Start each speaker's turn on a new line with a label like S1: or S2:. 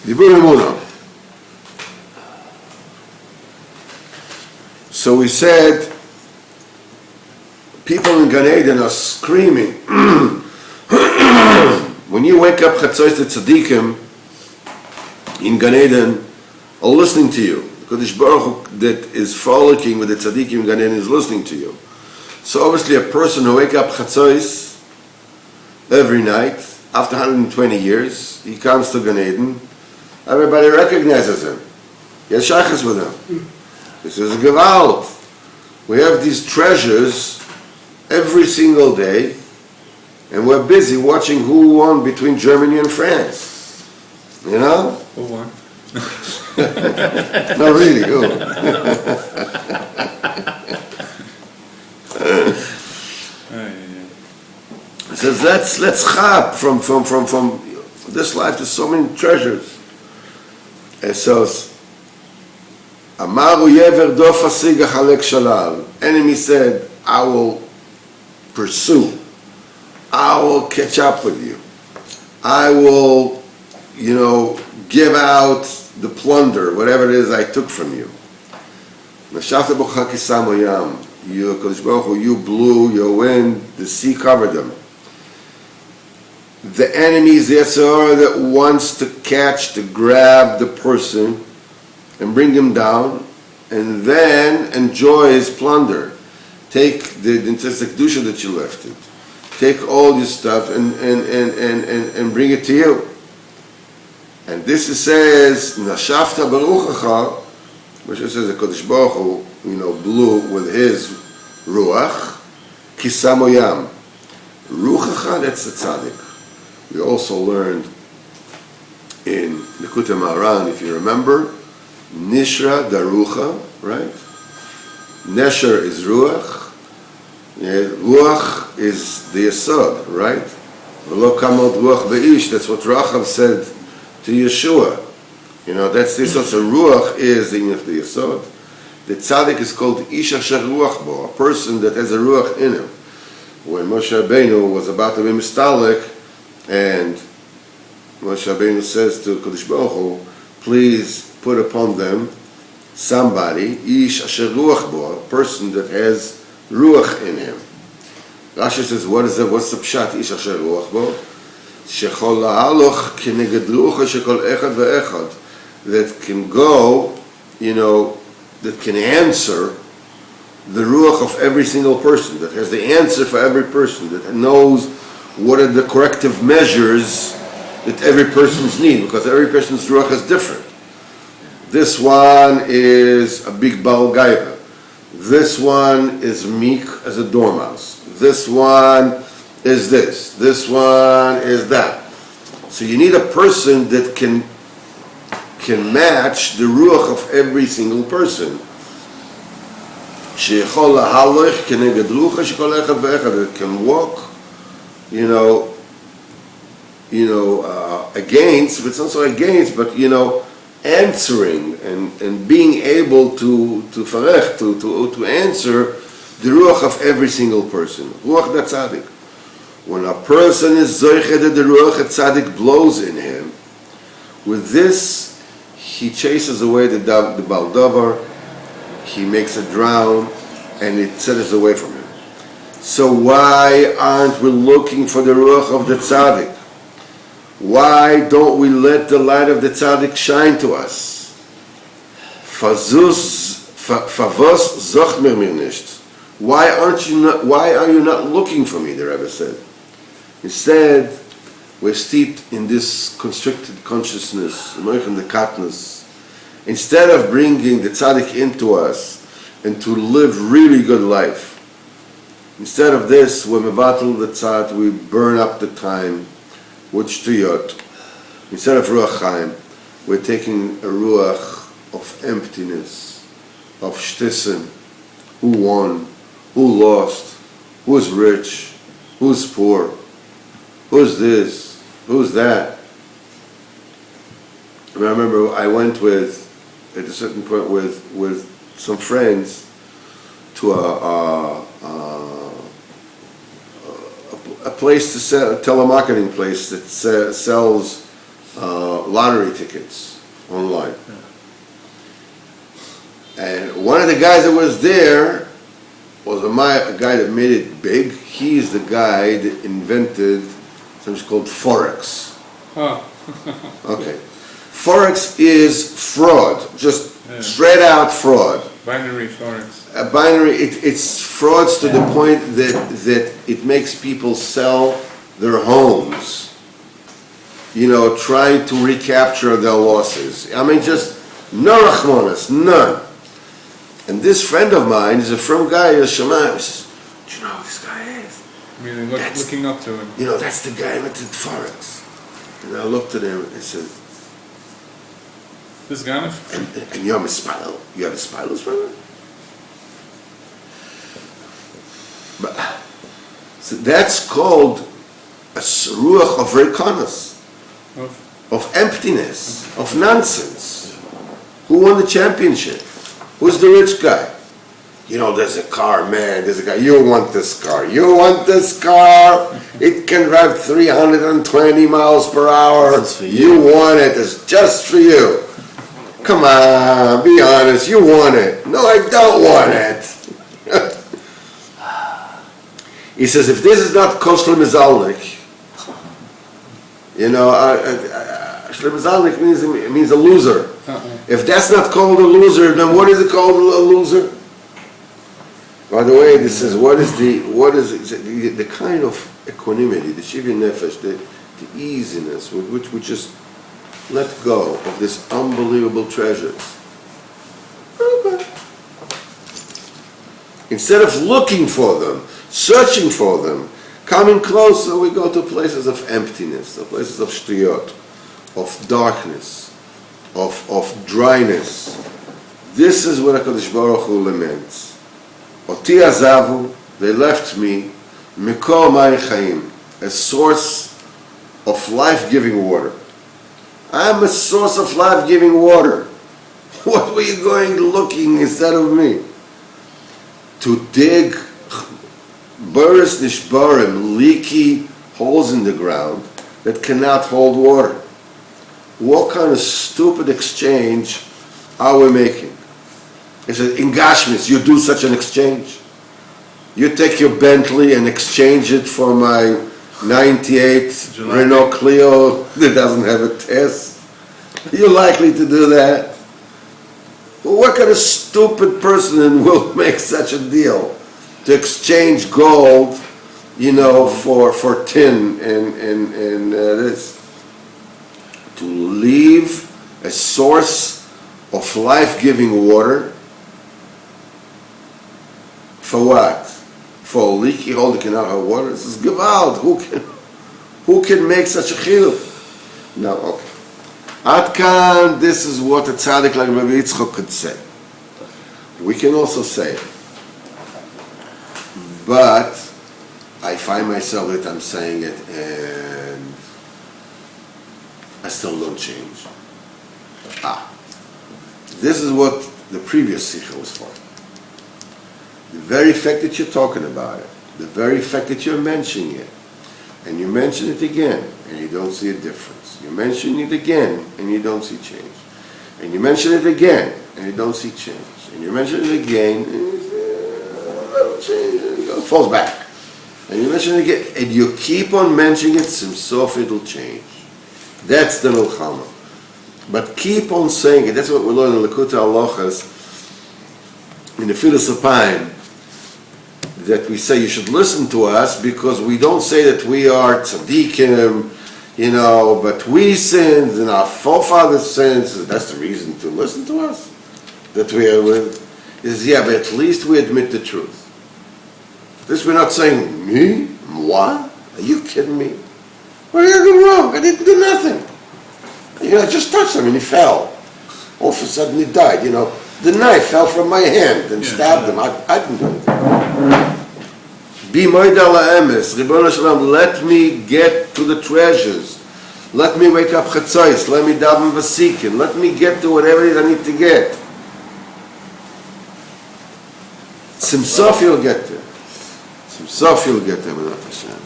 S1: Diburei Emuna. So we said, people in Gan Eden are screaming. When you wake up, Chatzos the Tzaddikim in Gan Eden are listening to you. The Kodesh Baruch Hu that is frolicking with the Tzaddikim in Gan Eden is listening to you. So obviously a person who wake up Chatzos every night, after 120 years, he comes to Gan Eden, everybody recognizes him. He has shaychus with him. This is a gewalt. We have these treasures every single day, and we're busy watching who won between Germany and France. You know?
S2: Who won?
S1: Not really, who? He says, let's chap from this life. There's so many treasures. And so, Amaru yever dof asiga halek shalal. Enemy said, I will pursue. I will catch up with you. I will, give out the plunder, whatever it is I took from you. Nashafta b'cha kisam oyam. You, Kodesh Baruch Hu, you blew your wind, the sea covered them. The enemy is the Yetzer that wants to catch, to grab the person and bring him down, and then enjoy his plunder. Take the intrinsic kedusha that you left it. Take all your stuff and bring it to you. And this says, Nashafta baruchacha, which says the Kodesh Baruch Hu, blew with his ruach, kisamoyam. Ruchacha, that's the tzaddik. We also learned in Likutei Moharan, if you remember, Nishra Darucha, right? Nesher is Ruach. Ruach is the Yesod, right? V'lo kamot Ruach be'ish. That's what Rachav said to Yeshua. That's this also. Ruach is the Yesod. The tzaddik is called Ish Asher Ruach Bo, a person that has a Ruach in him. When Moshe Rabbeinu was about to be mistalek, and Moshe Rabbeinu says to Kodesh Baruch Hu, please put upon them somebody, Ish Asher Ruach Bo, a person that has Ruach in him. Rashi says, what is that? What's the pshat, Ish Asher Ruach Bo? Shechol la'aloch keneged rucha shekol echad ve'echad, that can go, that can answer the Ruach of every single person, that has the answer for every person, that knows what are the corrective measures that every person's need, because every person's ruach is different. This one is a big Baal Gaiva. This one is meek as a dormouse. This one is this. This one is that. So you need a person that can match the ruach of every single person. That can walk against, but it's not so against, but answering and being able to answer the ruach of every single person. Ruach da tzaddik. When a person is zoiched that the ruach tzaddik blows in him, with this he chases away the Baal Davar, he makes it drown, and it settles away from him. So why aren't we looking for the ruach of the tzaddik? Why don't we let the light of the tzaddik shine to us? Favos zochmer mir nicht. Why are you not looking for me? The Rebbe said. Instead, we're steeped in this constricted consciousness, in the katnus. Instead of bringing the tzaddik into us and to live really good life, instead of this, when we battle the tzad, we burn up the time with shtuyot. Instead of ruach chaim, we're taking a ruach of emptiness, of shtisim. Who won? Who lost? Who's rich? Who's poor? Who's this? Who's that? I remember I went at a certain point with some friends to a place to sell, a telemarketing place that sells lottery tickets online. And one of the guys that was there was a guy that made it big. He's the guy that invented something called Forex.
S2: Oh.
S1: Okay. Forex is fraud, just straight out fraud.
S2: Binary Forex.
S1: A binary, it's frauds to the point that it makes people sell their homes, trying to recapture their losses. I mean, just no rachmanis, none. And this friend of mine is a from guy, a shaman. He says, "Do you know who this guy is?"
S2: Really looking up to him.
S1: That's the guy that did Forex. And I looked at him and said,
S2: This guy?
S1: and you have a spiral? You have a spiral brother? But, so that's called a ruach of rekonos, of emptiness, of nonsense. Who won the championship? Who's the rich guy? There's a car, man, there's a guy, you want this car, it can drive 320 miles per hour, you want it, it's just for you. Come on, be honest, you want it. No, I don't want it. He says, if this is not kosher mizalnik, Shlomo Zalnik means a loser. If that's not called a loser, then what is it called a loser? By the way, this is what is the kind of equanimity, the shivya nefesh, the easiness with which we just let go of these unbelievable treasures. Instead of looking for them, searching for them, coming closer, we go to places of emptiness, to places of shtiyot, of darkness, of dryness. This is what HaKadosh Baruch Hu laments. Oti azavu, they left me, mikol mayim chayim, a source of life-giving water. I'm a source of life-giving water. What were you going looking instead of me? To dig Boris Nishbarim, leaky holes in the ground that cannot hold water. What kind of stupid exchange are we making? He said, in Gashmis, you do such an exchange. You take your Bentley and exchange it for my 98 Renault Clio that doesn't have a test. Are you likely to do that? Well, what kind of stupid person will make such a deal? To exchange gold, for tin and this. To leave a source of life-giving water. For what? For a leaky hole that cannot hold water? This is gewalt. Who can make such a chiluk? No, okay. Atkan, this is what a tzaddik like Rabbi Yitzchok could say. We can also say it. But I find myself that I'm saying it and I still don't change. This is what the previous sikha was for. The very fact that you're talking about it, the very fact that you're mentioning it, and you mention it again, and you don't see a difference. You mention it again, and you don't see change. And you mention it again, and you don't see change. And you mention it again, and you see a little change, and it falls back. And you mention it again, and you keep on mentioning it, simsof it'll change. That's the milchama. But keep on saying it. That's what we learn in Lekuta Halachas, in the Philosopine, that we say you should listen to us because we don't say that we are tzaddikim, but we sinned and our forefathers sinned. So that's the reason to listen to us. That we are with. Is but at least we admit the truth. This we're not saying, me? What? Are you kidding me? What did I do wrong? I didn't do nothing. I just touched him and he fell. All of a sudden he died, The knife fell from my hand and stabbed him. I didn't do anything. Be moida la'emes, Ribono Shalom, let me get to the treasures. Let me wake up chatzos. Let me daven vasikin. Let me get to whatever it is I need to get. Simsof you'll get there. Simsof you'll get there, B'nai Hashem.